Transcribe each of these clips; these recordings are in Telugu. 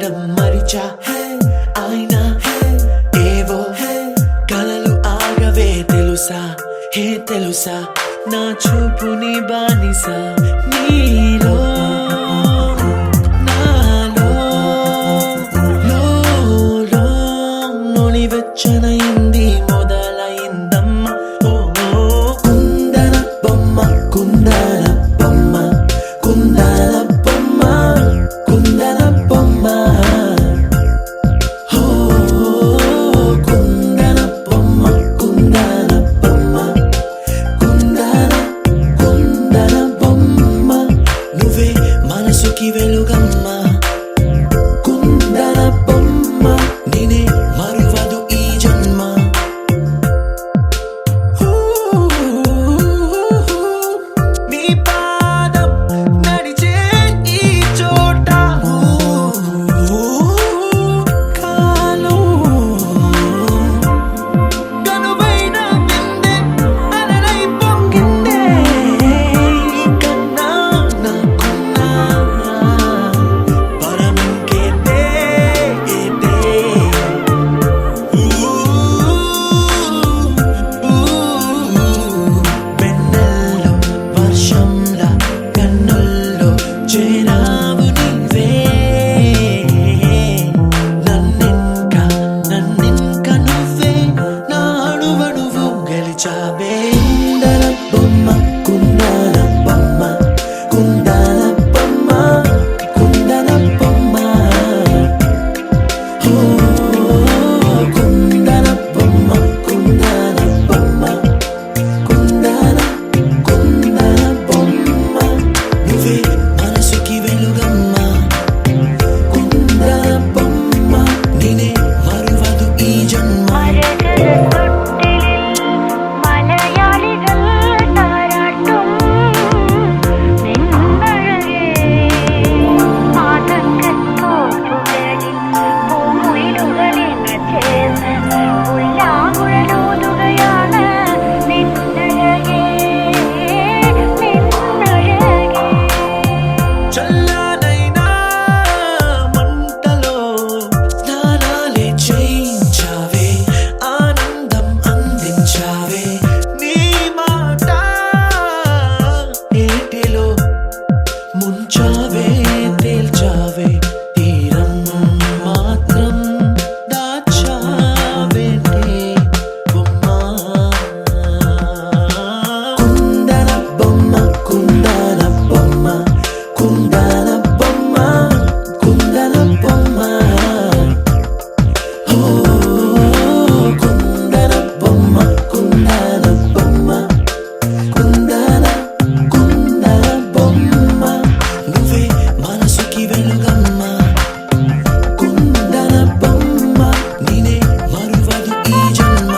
ఆగడం మరిచా అయినా ఏవో కలలు ఆగవే తెలుసా తెలుసా నా చూపుని బానిసా నీలో నాలో లో నొలివెచ్చనైంది మొదలైందమ్మ ఓ కుందన బొమ్మ కుందన బొమ్మ కుందన బొమ్మ కుందన బొమ్మ కుందన బొమ్మ కుందన బొమ్మ కుందన కుందన బొమ్మ నువ్వే మనసుకి వెలుగమ్మ కుందన బొమ్మ నేనే మరువదు ఈ జన్మ నీ పాదం నడిచే ఈ చోట కాలం కనువైన విందే అలలై పొంగిందే కన్నా నాకున్నా పరమింకేతే వెన్నెల్లో వర్షంలా కన్నుల్లో చేరావు నీవే నన్నింక నువ్వే నా అణువణువు గెలిచావే కుందన బొమ్మ కుందన బొమ్మ కుందన బొమ్మ కుందన బొమ్మ కుందన బొమ్మ కుందన కుందన బొమ్మ నువ్వే మనసుకి వెలుగమ్మ కుందన బొమ్మ నేనే మరువదు ఈ జన్మ చల్లనైనా మంటలో స్నానాలే చేయించావే ఆనందం అందించావే నీ మాట ఏటిలో ముంచావే తేల్చావే తీరం మాత్రం దాచావే బొమ్మ కుందన బొమ్మ కుందన బొమ్మ కుందన బొమ్మ కుందన బొమ్మ కుందన బొమ్మ కుందన బొమ్మ కుందన కుందన బొమ్మ నువ్వే మనసుకి వెలుగమ్మ కుందన బొమ్మ నేనే మరువదు ఈ జన్మ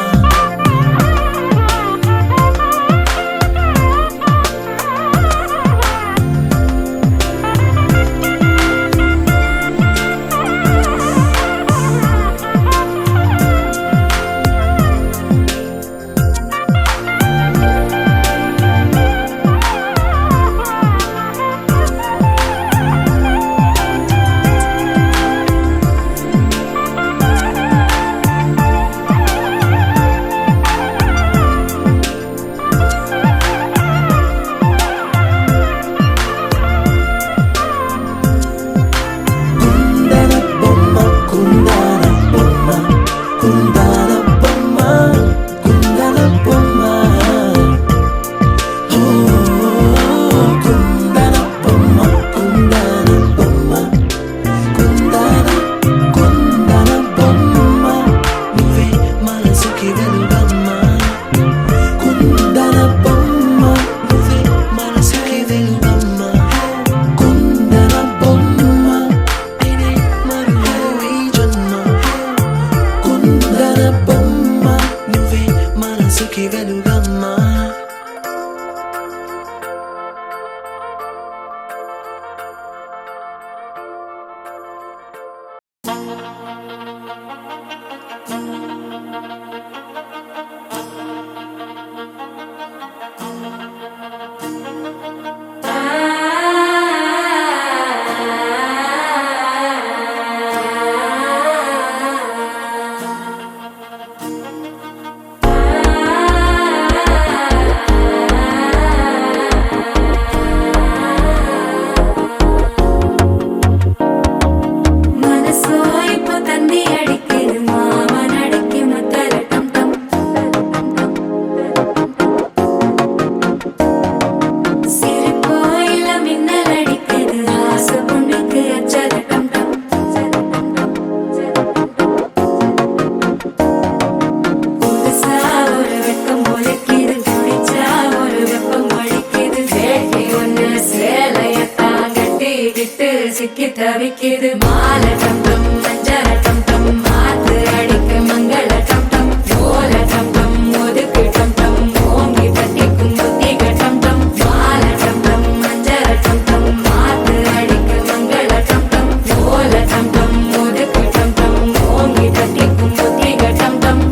தவிக்குது மாலை டம் டம் மஞ்சள டம் டம் மாத்து அடிக்க மங்கள டம் டம் ஓல டம் டம் ஒதுக்கு டம் டம் ஓங்கி தட்டிக்கும் புத்திக டம் டம் மாலை டம் டம் மஞ்சள டம் டம் மாத்து அடிக்க மங்கள டம் டம் ஓல டம் டம் ஒதுக்கு டம் டம் ஓங்கி தட்டிக்கும் புத்திக டம் டம்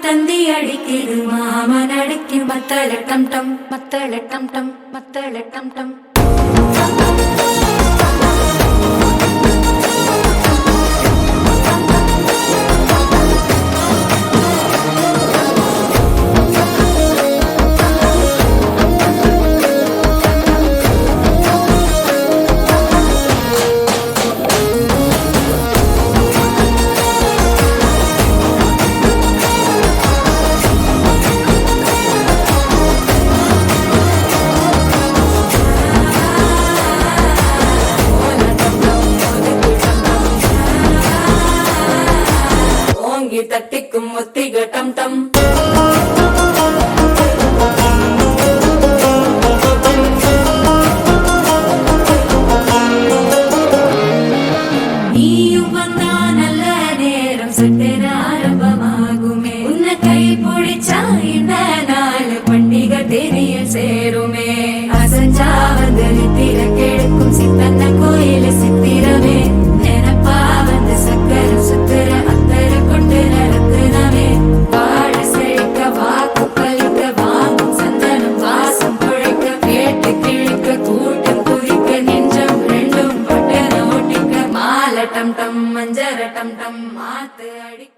தந்தி அடிக்குது மாமன் அடிக்கு மத்தள டம் டம் மத்தள டம் டம் மத்தள டம் டம் தட்டிக்கும் முத்திக டம் டம் நீயும் வந்தா நல்ல நேரம் சட்டென ஆரம்பமாகுமே உன்னை கை பிடிச்சா இந்த நாள் பண்டிகை தெரிய சேருமே அசஞ்சா வந்து நித்திர கெடுக்கும் சித்தன்ன கோயில சித்திரமே நினப்பா வந்து சக்கர சுத்திர அத்தர கொண்டு நடத்துனவே வாழ செழிக்க வாக்கு பலிக்க வாங்கும் சந்தனம் வாசம் குழைக்க கேட்டு கிழிக்க கூட்டம் குதிக்க நெஞ்சம் ரெண்டும் பட்டன ஓட்டிக்க மாலை டம் டம் மஞ்சர டம் டம் மாத்து அடிக்க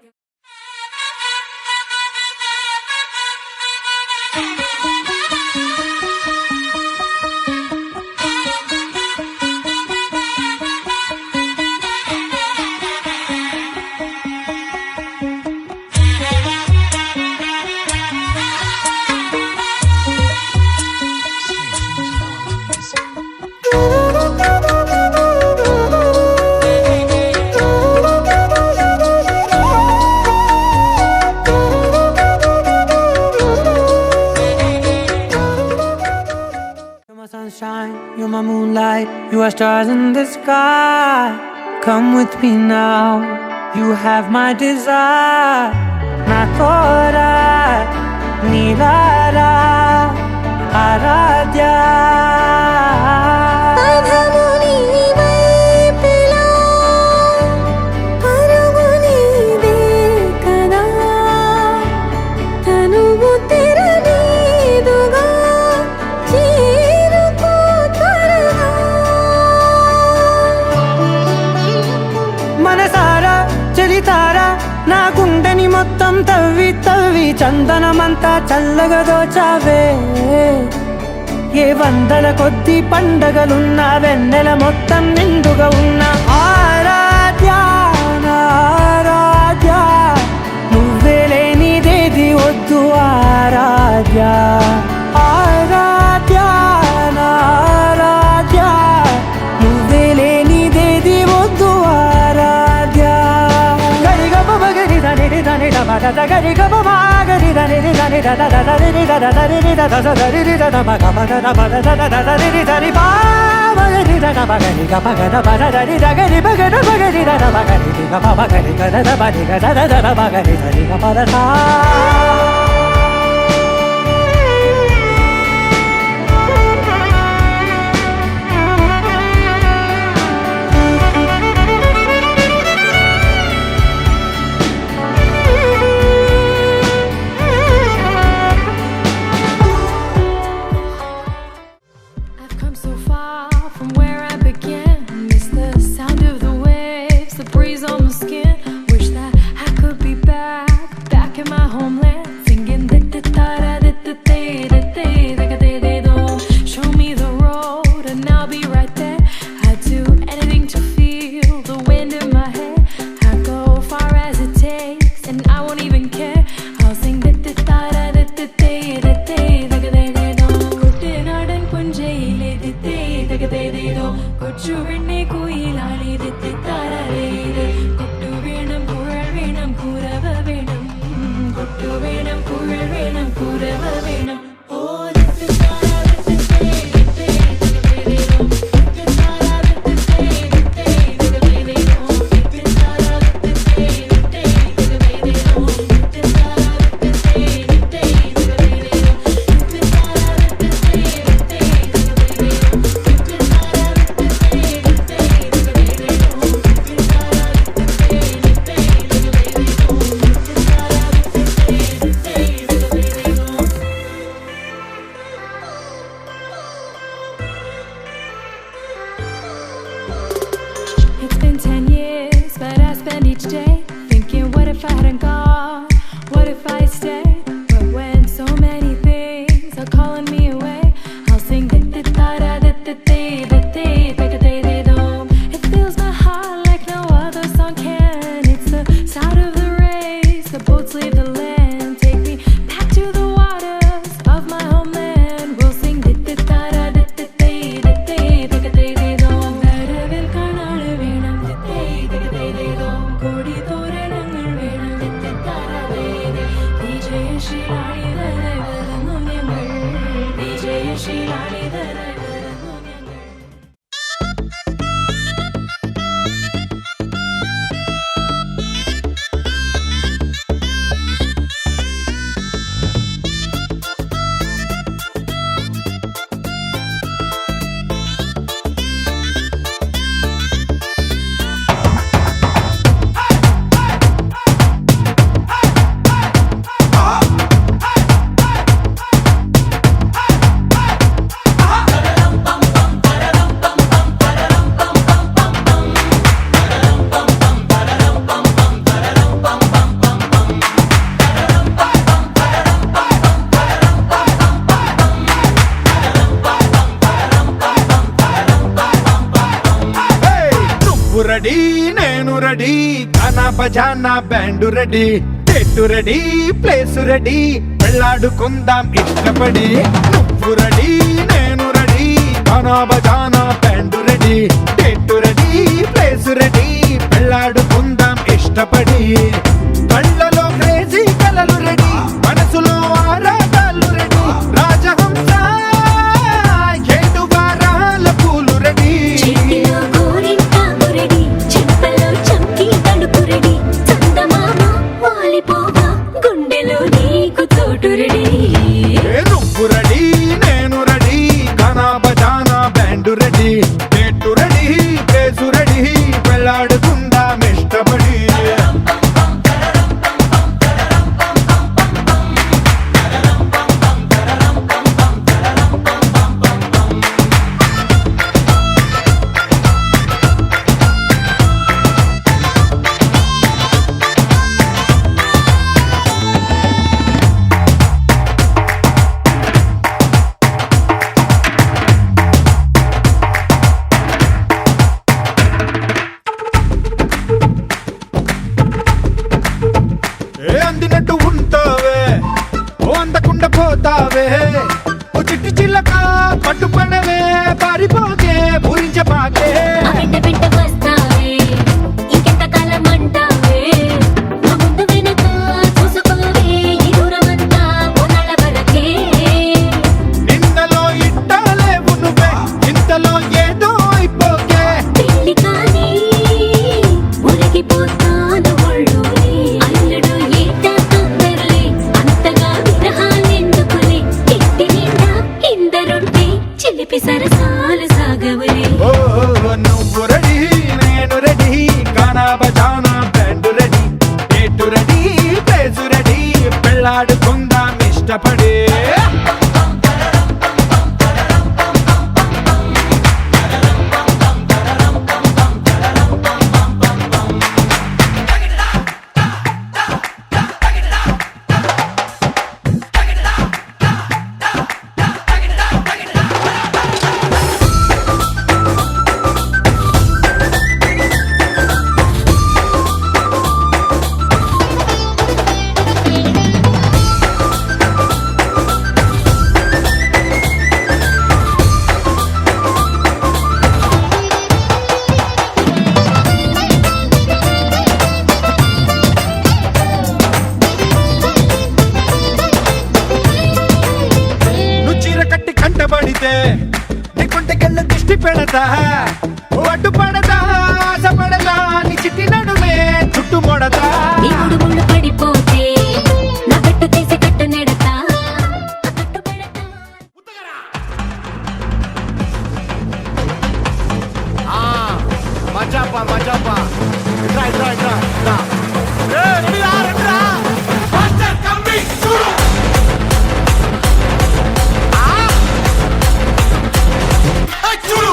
Sunshine, you're my moonlight, you are stars in the sky. Come with me now, you have my desire. Nakora, Nilara, Aradhya. నా గుండెని మొత్తం తవ్వి తవ్వి చందనమంతా చల్లగా దోచావే ఏ వందల కొద్ది పండగలున్నా వెన్నెల మొత్తం నిండుగా ఉన్న ఆరాధ్య ఆరాధ్య నువ్వే లేనిదేది వద్దు ఆరాధ్య ఆరాధ్య ఆరాధ్య నువ్వే లేనిదేది వద్దు ఆరాధ్య గరి గమ గరి దని దని దని దని Back in my homeland. കുരവ വേണം കൊട്ടു വേണം കുഴൽ വേണം കുരവ വേണം It's been 10 years, but I spend each day thinking, what if I hadn't gone? What if I stayed? But when so many things are calling me away, I'll sing it fills my heart like no other song can. It's the start of the race, the boats leave the land. Take me back to the waters of my homeland. We'll sing വരവിൽ കാണാള് വേണം കൊടി തോരണങ്ങൾ വേണം വിജയശീലാളിതരായി വരുന്നു ഞങ്ങൾ വിജയശീലാളിതരായി വരുന്നു ഞങ്ങൾ రెడీ నేను రెడీ గానా బజానా band ready date ready place ready వెళ్ళాడుకుందాం ఇష్టపడి నువ్వు రెడీ నేను రెడీ గానా బజానా band ready date ready place ready వెళ్ళాడుకుందాం ఇష్టపడి కళ్ళలో క్రేజీ కలలు రెడీ మనసులో ఆరాటాలు రెడీ రాజహంస ఏడు వారాల పూలు రెడీ నువ్వు రెడీ నేను రెడీ గానా బజానా band ready date ready place ready వెళ్ళాడుకుందాం ఇష్టపడి అందినట్టు ఉంటావే ఓ అందకుండా పోతావే ఓ చిట్టి చిల్లక పట్టుపడవే పారిపోకే పూరించబాకే నిన్నలో ఇట్టాలేవు నువ్వే ఇంతలో ఏదో అయిపోకే సరసాలు సాగవలే ఓ నువ్వు రెడీ నేను రెడీ గానా బజానా band ready date ready place ready పెళ్ళాడుకుందాం ఇష్టపడి పెడతా ఒడ్డు పడతా ఆశ పడతా నీ చిట్టి నడుమే చుట్టు మొడతా నీ ముడు ముళ్ళు పడిపోతే నా పెట్టు తీసి కట్టు నెడతా కట్టు పెడతా మజాపా మజాపా ట్రై ట్రై ట్రై రా రెడీ రా మాస్టర్ కమింగ్ చూడు చూడు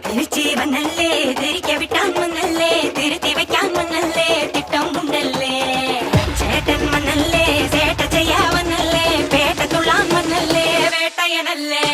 തിരിച്ചീവനല്ലേ തിരികെ വിട്ടാൻ വന്നല്ലേ തിരുത്തി വയ്ക്കാൻ വന്നല്ലേ തിട്ടം ഉണ്ടല്ലേ ചേട്ടൻ വന്നല്ലേ ചേട്ട ചെയ്യാവന്നല്ലേ പേട്ട തുള്ളാൻ വന്നല്ലേ വേട്ടയനല്ലേ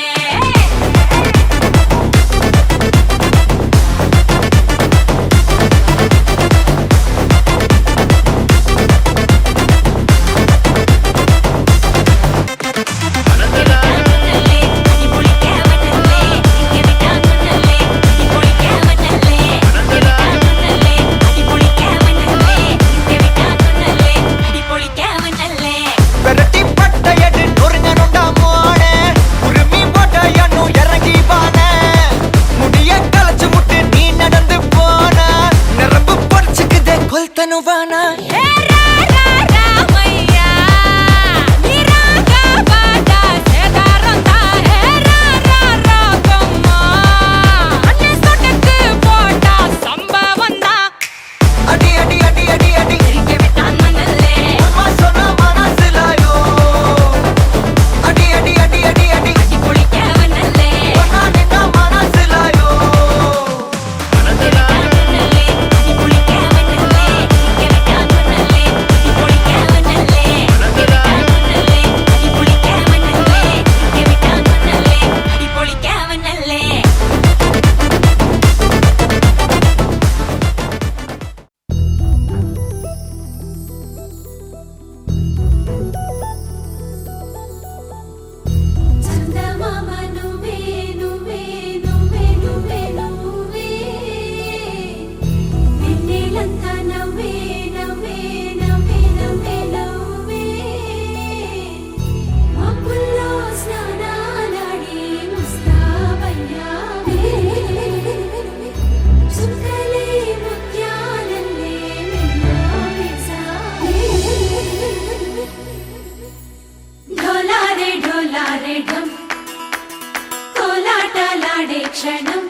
క్షణం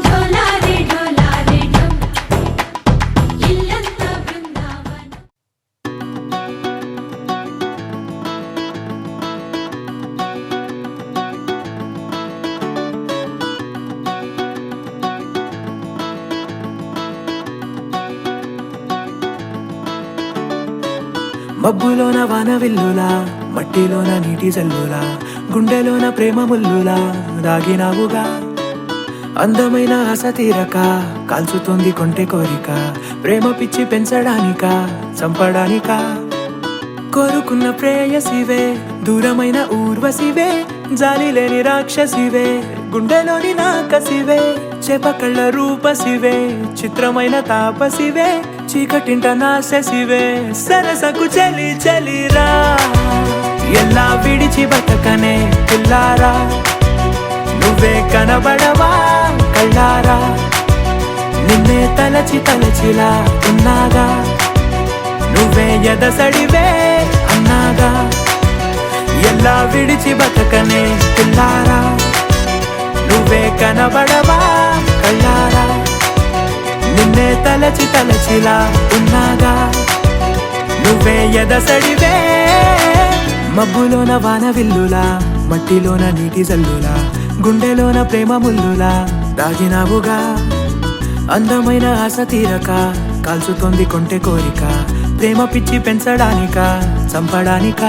ఢోలారే ఢోలారే ఢం ఇల్లంతా బృందావనం మబ్బులోన వానవిల్లులా మట్టిలోన నీటి జల్లులా గుండెలోన ప్రేమ ముల్లులా దాగినావుగా అందమైన ఆశ తీరక కాల్చుతోంది కొంటె కోరిక ప్రేమ పిచ్చి పెంచడానిక చంపడానిక కోరుకున్న ప్రేయసివే దూరమైన ఊర్వశివే జాలి లేని రాక్షసివే గుండెలోని నాకసివే చేపకళ్ళ రూపసివే చిత్రమైన తాపసివే చీకటింట నాశసివే సరసకు చలి చలిరా ఎలా విడిచి బతకనే పిల్లారా నువ్వే కనబడవా కళ్ళారా నిన్నే తలచి తలచిలా ఉన్నాగా నువ్వే ఎదసడివే అన్నాగా ఎలా విడిచి బతకనే పిల్లారా నువ్వే కనబడవా కళ్ళారా నిన్నే తలచి తలచిలా ఉన్నాగా నువ్వే ఎదసడివే మబ్బులోన వాన విల్లులా మట్టిలోన నీటి జల్లులా గుండెలోన ప్రేమ ముల్లులా దాగినావుగా అందమైన ఆశ తీరక కాల్చుతోంది కొంటె కోరిక ప్రేమ పిచ్చి పెంచడానిక చంపడానిక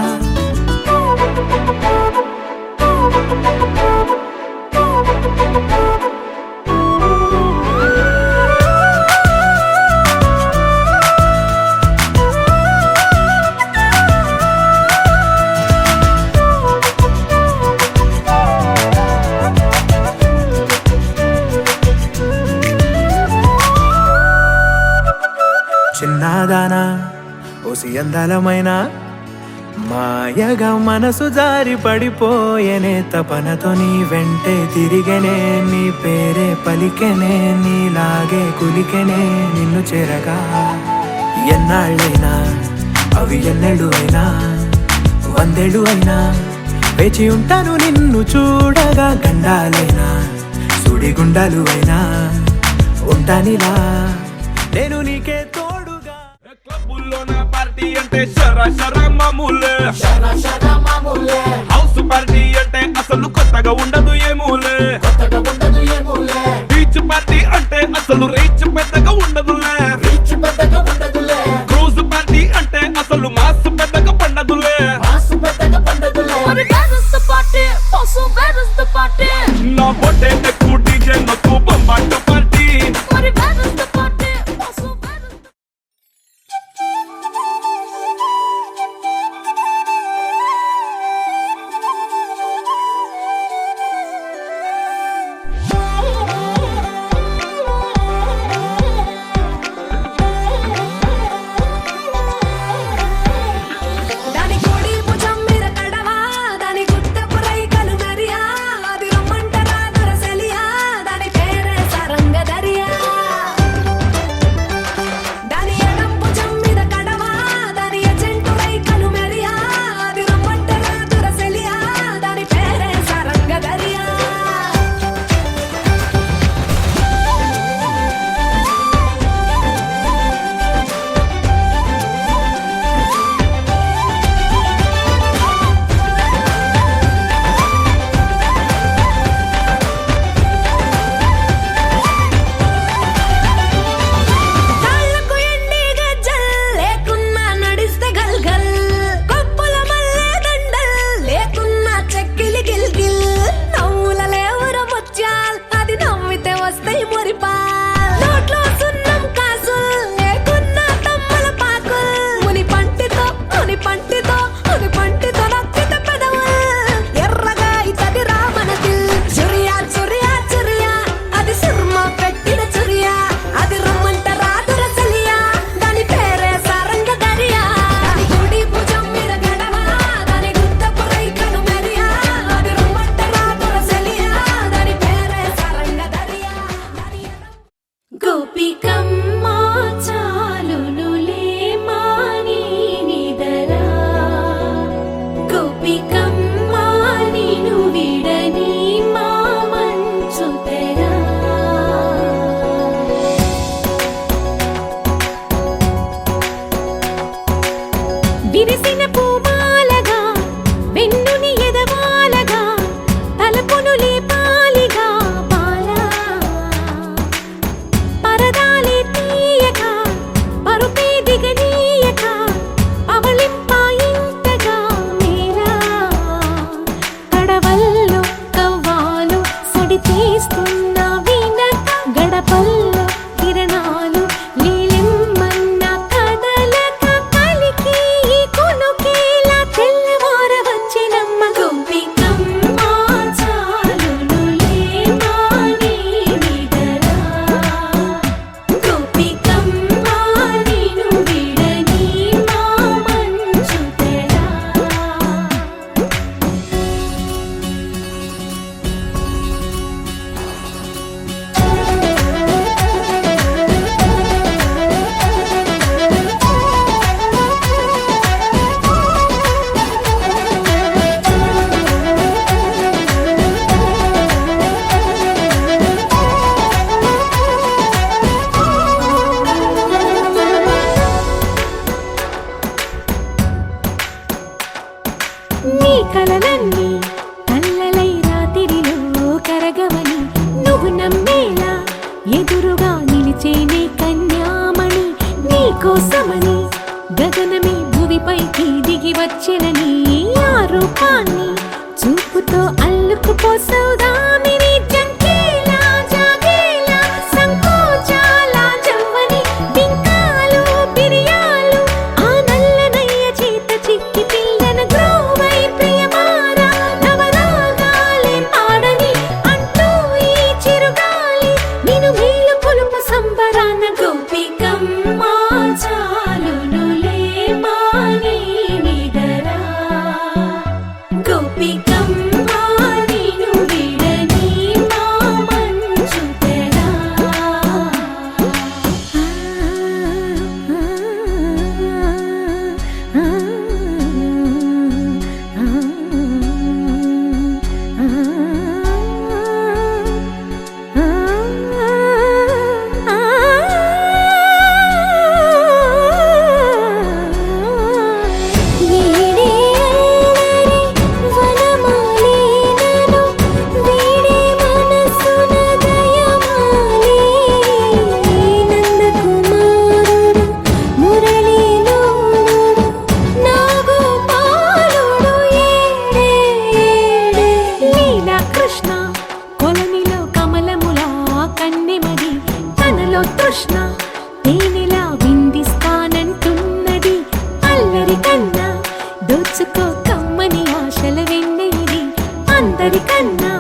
చిన్నదానా ఓసి అందలమైన మాయగా మనసు జారి పడిపోయేనే తపనతో నీ వెంటే తిరిగనే నీ పేరే పలికెనే నీలాగే కులికెనే నిన్ను చేరగా ఎన్నాళ్ళైనా అవి ఎన్నెళ్ళు అయినా 100 ఏళ్ళు అయినా వేచి ఉంటాను నిన్ను చూడగా గండాలైనా సుడిగుండాలు అయినా ఉంటానిలా నేను నీకే తోడుగా క్లబ్బుల్లోన పార్టీ అంటే షరా మామూలే హౌస్ పార్టీ అంటే అసలు కొత్తగా ఉండదు ఏమూలే బీచ్ పార్టీ అంటే అసలు రీచ్ పెద్దగా ఉండదులే క్రూజ్ పార్టీ అంటే అసలు మాస్ పెద్దగా పండదులే నా బొట్టే ఎక్కువ డీజే నొక్కు బొంబాట పార్టీ దాని కోడి భుజం మీద కడవా దాని గుత్తపు రైకలు మెరియా అది రమ్మంటరా దొరసెలియా దాని పేరే సరంగ దరియా దాని ఎడం భుజం మీద కడవా దాని ఎజెంటు రైకలు మెరియా అది రమ్మంటరా దొరసెలియా దాని పేరే సరంగ దరియా కాళ్ళకు ఎండి గజ్జల్ లేకున్నా నడిస్తే గల్గల్ కొప్పుల మల్లె దండల్ లేకున్నా చెక్కిలి గిల్గిల్ నవ్వుల లేవుర ముత్యాల్ అది నవ్వితే వస్తాయి మురిపాల్ నోట్లో సున్నం కాసుల్ లేకున్నా తమ్మల పాకుల్ ముని పంటితో నొక్కితే పెదవుల్ ఎర్రగా ఇతది రామనదిల్ చురియా అది సుర్మ పెట్టిన చురియా అది రమ్మంట రాదురసలియా దాని పేరే సరంగ దరియా దాని గుడి భుజం మీద గడవా దాని గుత్తపు రైకను మెరియా అది రమ్మంట రాదురసలియా దాని పేరే సరంగ దరియా గోపికమ్మ చాలునులే మాని నిదరా గోపికమ్మ నిను విడని మా మంచు తెరా విరిసిన పూమాలగా వెన్నుని ఎదవాలగా తలపును లేపాలిగా బాలా పరదాలే తీయక పరుపే దిగనీయక అవళింపాయింతగా మేరా కడవల్లో కవ్వాలు సడి తీస్తున్న వీణత గడపల్లో కిరణాలు లీలిమ్మన్న కదలక కలికి ఈ కొనుకేలా తెల్లవార వచ్చినమ్మ గోపికమ్మ చాలునులే ఎదురుగా నిలిచేనే కన్యామణి నీకోసమని గగనమే భువిపైకి దిగి వచ్చినని ఆ రూపాన్ని చూపుతో అల్లుకుపోసౌదామిని జంకేలా జాగేలా సంకోచాల జవ్వని బింకాలు బిరియాలు ఆ నల్లనయ్య చేత చిక్కి పిల్లన గ్రోవై ప్రియమారా నవరాగాలే పాడని అంటూ ఈ చిరుగాలి నిన్ను మేలు కొలుపు సంబరాన గోపికమ్మ చాలునులే మాని నిదరా గోపికమ్మ నిన్ను విడని మా మంచు తెరా కృష్ణ తేనెలా విందిస్తానంటున్నది అల్లరి కన్నా దోచుకో కమ్మని ఆశల వెన్నెయిది అందరికన్నా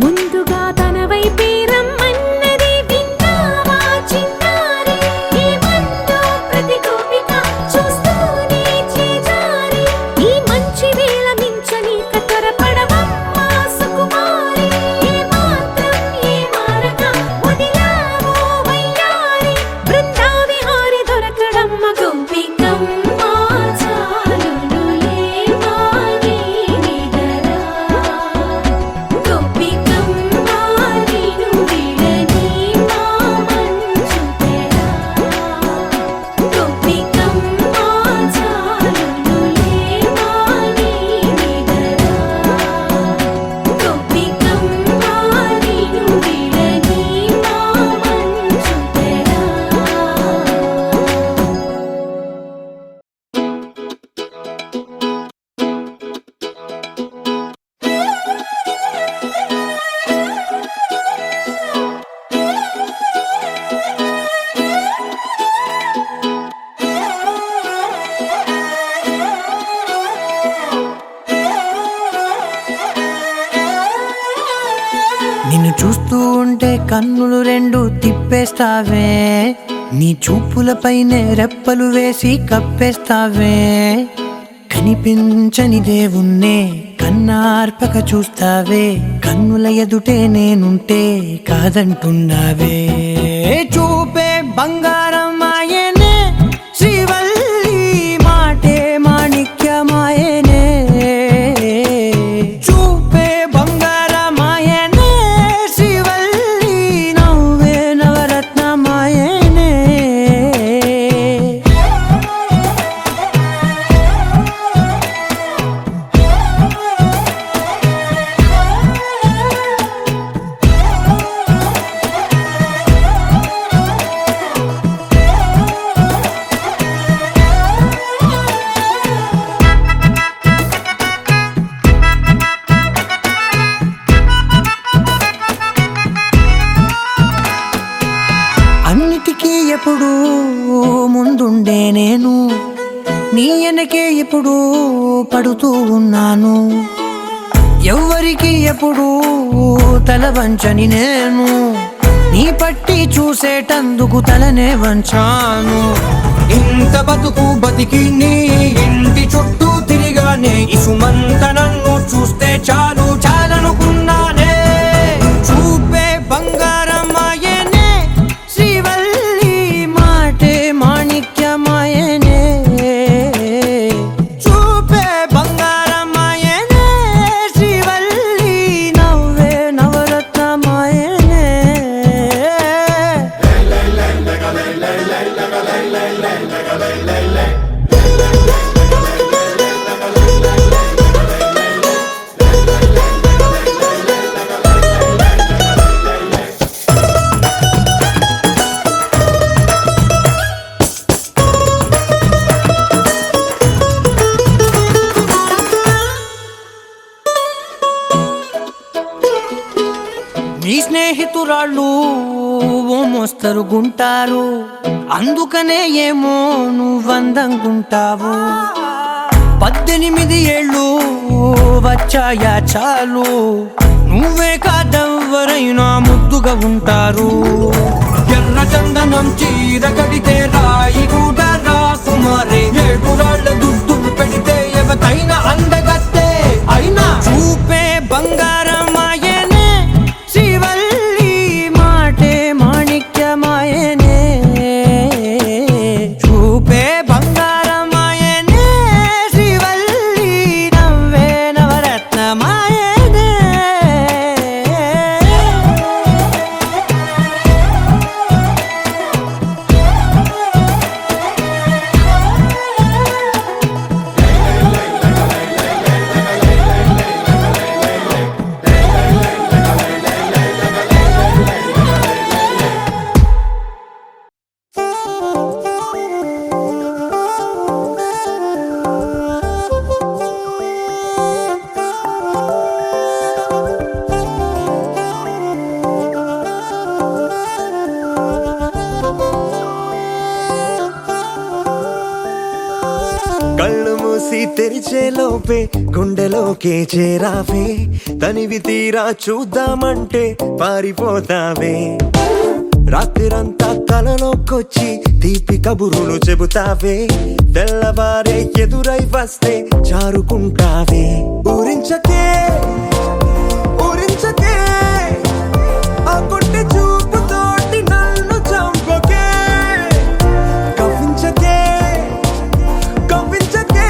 ముందుగా తన వైపే రమ్మన్నది విన్నావా చిన్నారి ఏమందో ప్రతి గోపిక చూస్తూనే చేజారి ఈ మంచి వేళ మించనీక త్వరపడవమ్మా సుకుమారి ఏ మాత్రం ఏ మారక వదిలావో వయ్యారి బృందావిహారి దొరకడమ్మ గోపికమ్మ చాలునులే మాని నిదరా గోపికమ్మ నిన్ను విడని మా మంచు తెరా గోపికమ్మ చాలునులే మాని నిదరా గోపికమ్మ నిన్ను విడని మా మంచు తెరా నిన్ను చూస్తూ ఉంటే కన్నులు రెండు తిప్పేస్తావే నీ చూపులపైనే రెప్పలు వేసి కప్పేస్తావే కనిపించని దేవుణ్ణే కన్నార్పక చూస్తావే కన్నుల ఎదుటే నేనుంటే కాదంటున్నావే చూపే బంగారం ఆయనే శ్రీవల్లి మాటే మాణిక్యమాయనే చూపే బంగారమాయనే శ్రీవల్లి నవ్వే నవరత్నమాయనే అన్నిటికీ ఎప్పుడూ ముందుండే నేను నీ వెనకే ఎప్పుడూ పడుతూ ఉన్నాను ఎవ్వరికి ఎప్పుడూ తల వంచని నేను నీ పట్టి చూసేటందుకు తలనే వంచాను ఇంత బతుకు బతికి నీ ఇంటి చుట్టూ తిరిగానే ఇసుమంత నన్ను చూస్తే చాలు చాలనుకున్నానే చూపే బంగారమాయనే శ్రీవల్లి మాటే మాణిక్యమాయనే చూపే బంగారమాయనే శ్రీవల్లి నవ్వే నవరత్నమాయనే నీ స్నేహితురాళ్ళు ఓ మోస్తరుగుంటారు, అందుకనే ఏమో నువ్వందంగుంటావు. 18 ఏళ్ళు వచ్చాయా చాలు, నువ్వే కాదెవ్వరైనా ముద్దుగా ఉంటారు. ఎర్ర చందనం చీర కడితే రాయి కూడా రాకుమారే, 7 రాళ్ళ దుద్దులు పెడితే ఎవతైనా అందగత్తే. అయినా చూపే బంగారమాయనే, శ్రీవల్లి మాటే మాణిక్యమాయనే. చూపే బంగారమాయనే, శ్రీవల్లి నవ్వే నవరత్నమాయనే. కళ్ళు మూసి తెరిచే లోపే గుండెలోకే చేరావే, తనివి తీరా చూద్దామంటే పారిపోతావే. రాత్రిరంతా కలలోకొచ్చి తీపి కబురులు చెబుతావే, తెల్లవారే ఎదురై వస్తే చారుకుంటావే. ఊరించకే ఊరించకే, ఆ కొట్టి చూపుతోటి నన్ను చంపకే. కవ్వించకే కవ్వించకే,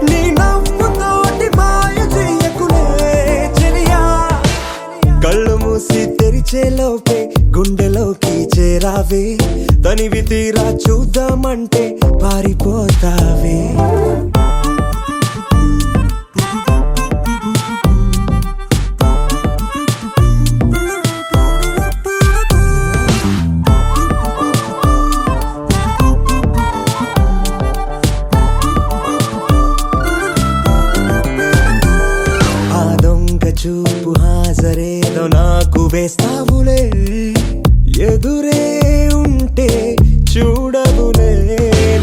నీ నవ్వుతోటి మాయ చెయ్యకులే చెలియా. కళ్ళు మూసి తెరిచే లోపే గుండెలోకి చేరావే, తనివి తీరా చూద్దామంటే పారిపోతావే. ఆ దొంగ చూపు హాజరేదో నాకు వేస్తావులే, ఎదురే ఉంటే చూడవులే.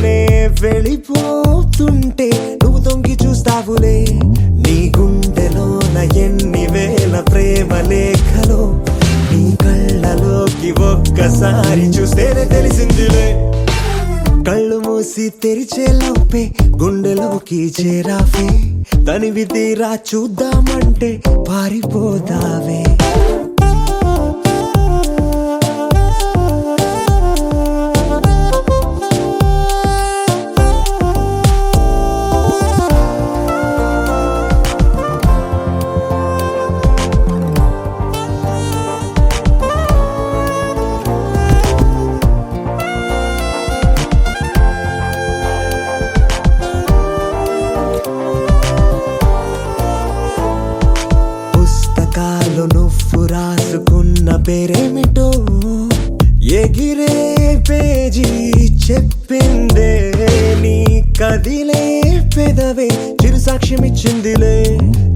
నే వెళ్ళిపోతుంటే నువ్వు తొంగి చూస్తావులే. నీ గుండెలోన ఎన్ని వేల ప్రేమ లేఖలో, నీ కళ్ళలోకి ఒక్కసారి చూస్తేనే తెలిసిందిలే. కళ్ళు మూసి తెరిచే లోపే గుండెలోకి చేరావే, తనివి తీరా చూద్దామంటే పారిపోతావే. పుస్తకాలు నువ్వు రాసుకున్న పేరేమిటో, ఎగిరే పేజీ చెప్పిందే. నీ కదిలే పెదవే చిరు సాక్ష్యమిచ్చిందిలే.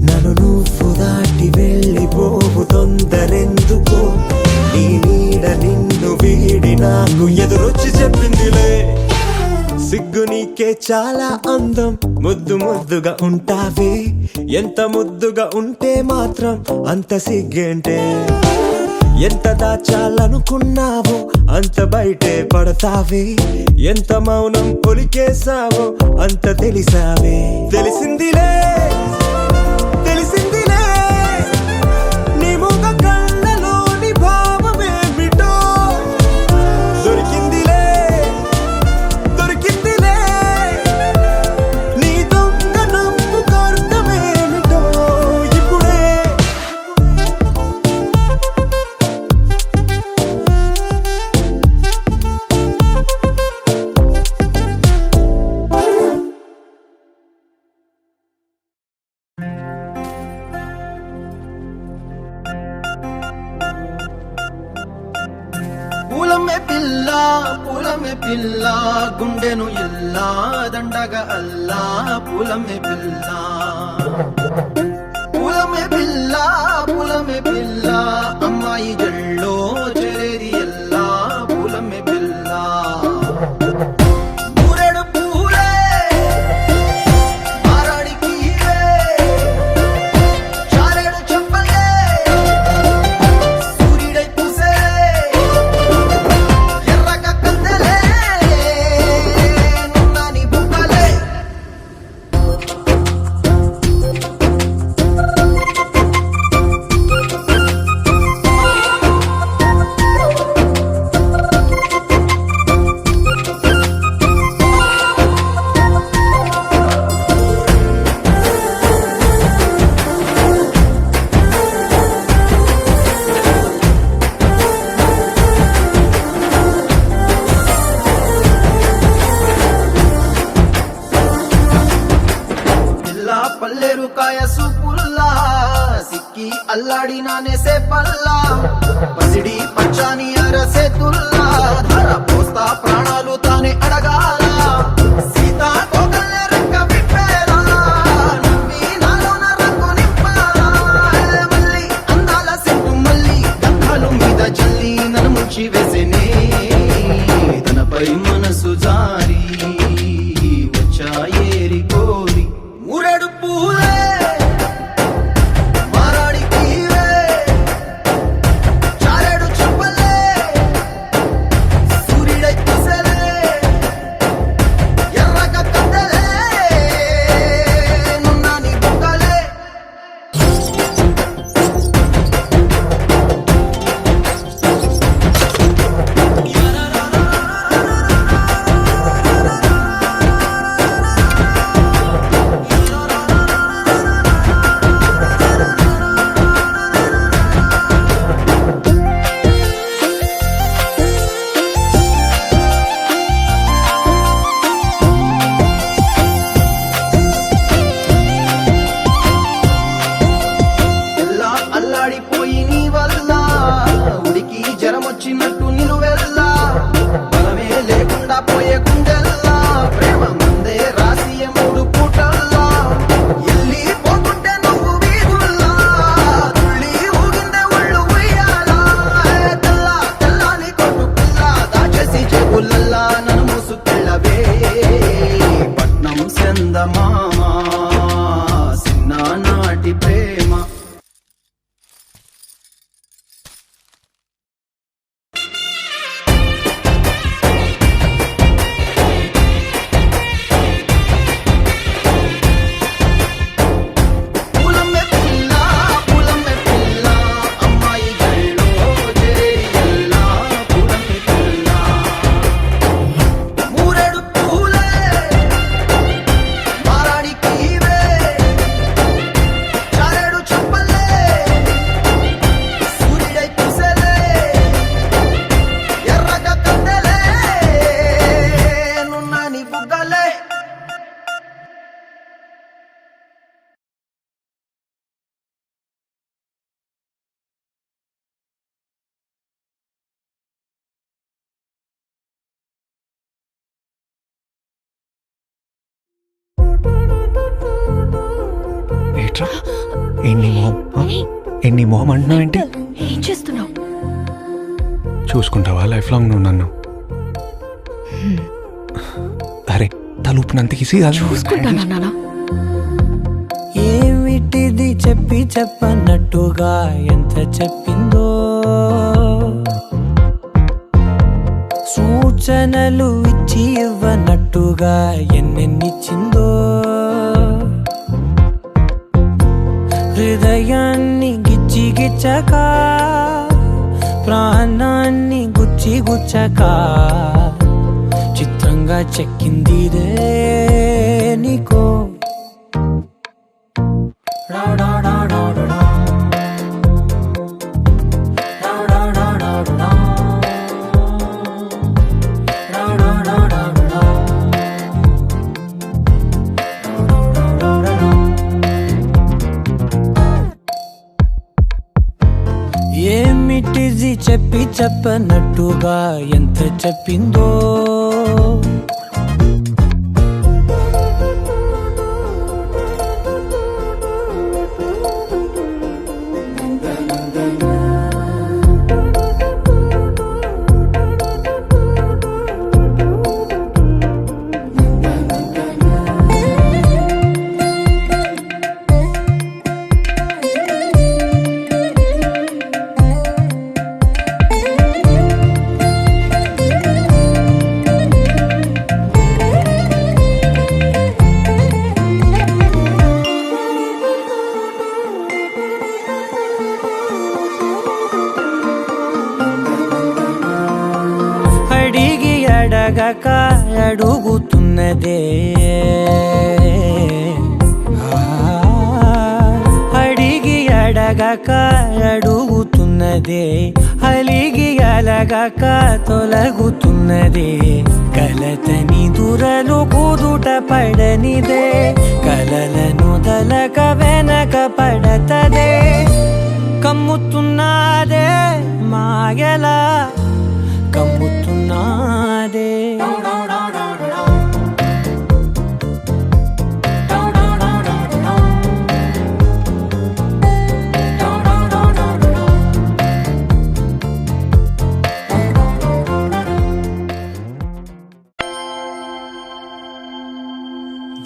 నన్ను నువ్వు దాటి వెళ్ళిపోవు తొందరెందుకో, నీ నీడ నిన్ను వీడి నాకు ఎదురొచ్చి చెప్పిందిలే. సిగ్గు నీకే చాలా అందం, ముద్దు ముద్దుగా ఉంటావే. ఎంత ముద్దుగా ఉంటే మాత్రం అంత సిగ్గేంటే. ఎంత దాచాలనుకున్నావో అంత బయటే పడతావే, ఎంత మౌనం ఒలికేసావో అంత తెలిసావే. తెలిసిందిలే తెలిసిందిలే, నీ ముఖ కళ్ళలోని భావమేమిటో. దొరికిందిలే దొరికిందిలే, నీ దొంగ నవ్వు అర్థమేమిటో ఇప్పుడే. పూలమే పిల్ల గుండెను ఇల్లా దండగా అల్లా. పూలమే పిల్ల పూలమే పిల్ల అల్లాడినానే సే పల్లా పసిడి పచ్చాని అరసే తుల్లా ధర పోస్తా ప్రాణాలు తానే అడగాల సీతా కోకల్లే రెక్క విప్పేలా నవ్వి నాలోన రంగు నింపాలా మళ్ళీ అందాల సెట్టు మళ్ళీ గంధాలు మీద జల్లి నన్ను ముంచి వేసేనే తనపై మనసు జారి వచ్చాయేరి కోరి మూరెడు పూలే అల్లాడిపోయి నీ వల్ల ఉడికి జరమొచ్చినట్టు నిలువెల్లా బలమే లేకుండా పోయే గుండెల్లా ప్రేమ ముందే రాసి మూడు పూటల్లా ఎల్లి పోతుంటే నువ్వు వీధుల్లా తుళ్ళి ఊగిందే ఒళ్ళు ఉయ్యాలా తెల్లా తెల్లాని కొట్టు పిల్ల దాచేసి చెవులల్లా నన్ను మూసుకెళ్ళవే పట్నం చందమామ చిన్ననాటి ప్రేమ ఏట్రా ఎన్ని మొహం అంటున్నావు ఏంటి? ఏం చేస్తున్నావు? చూసుకుంటావా లైఫ్ లాంగ్ నువ్వు నన్ను? అరే తలుపునంత ఈజీ చూసుకుంటానా నాన్న? ఏమిటిది చెప్పి చెప్పన్నట్టుగా ఎంత చెప్పిందో సూచనలు ఇచ్చి ఇవ్వనట్టుగా ఎన్నెన్నిచ్చిందో హృదయాన్ని గిచ్చి గిచ్చక ప్రాణాన్ని గుచ్చి గుచ్చక చిత్రంగా చెక్కింది రే నీకో ఏమిటిది చెప్పి చెప్పనట్టుగా ఎంత చెప్పిందో అడగక అడుగుతున్నదే అడిగి అడగక అడుగుతున్నదే అలిగి అలగక తొలగుతున్నదే కలతని దురలు కుదుట పడనిదే కలలను దలక వెనక పడతదే కాగేలా కమ్ముతున్నాదే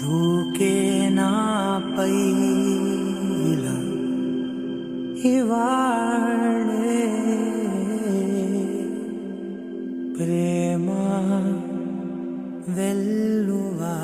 దూకే నాపై ఇలా ఇవాళే ప్రేమ వెల్లువా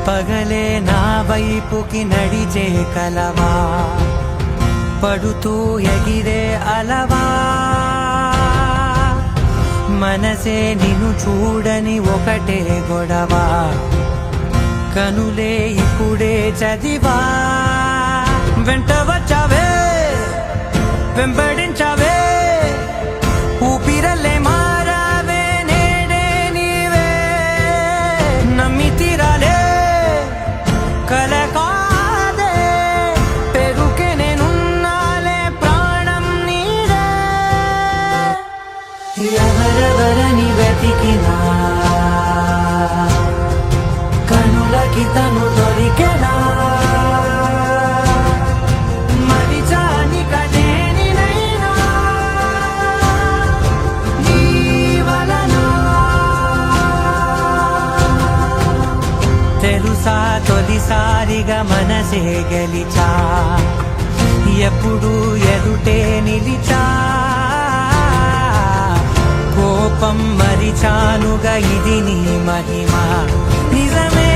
పగలే నా వైపుకి నడిచే కలవా పడుతూ ఎగిరే అలవా మనసే నిన్ను చూడని ఒకటే గొడవ కనులే ఇప్పుడే చదివా వెంట వచ్చావే వెంబడించావే ఊపిరల్లే మారావే నేడే నీవే నమ్మి తీరాలే కల కాదే పెరుకే నేనున్నాలే ప్రాణం నీడే ఎవరెవరని వెతికినా కనులకి తను దొరికెనా మరిచాని కదేనినైనా నీ వలన తెలుసా తొలిసారిగా మనసే గెలిచా ఎప్పుడు ఎదుటే నిలిచా కోపం మరిచానుగా ఇది నీ మహిమ నిజమే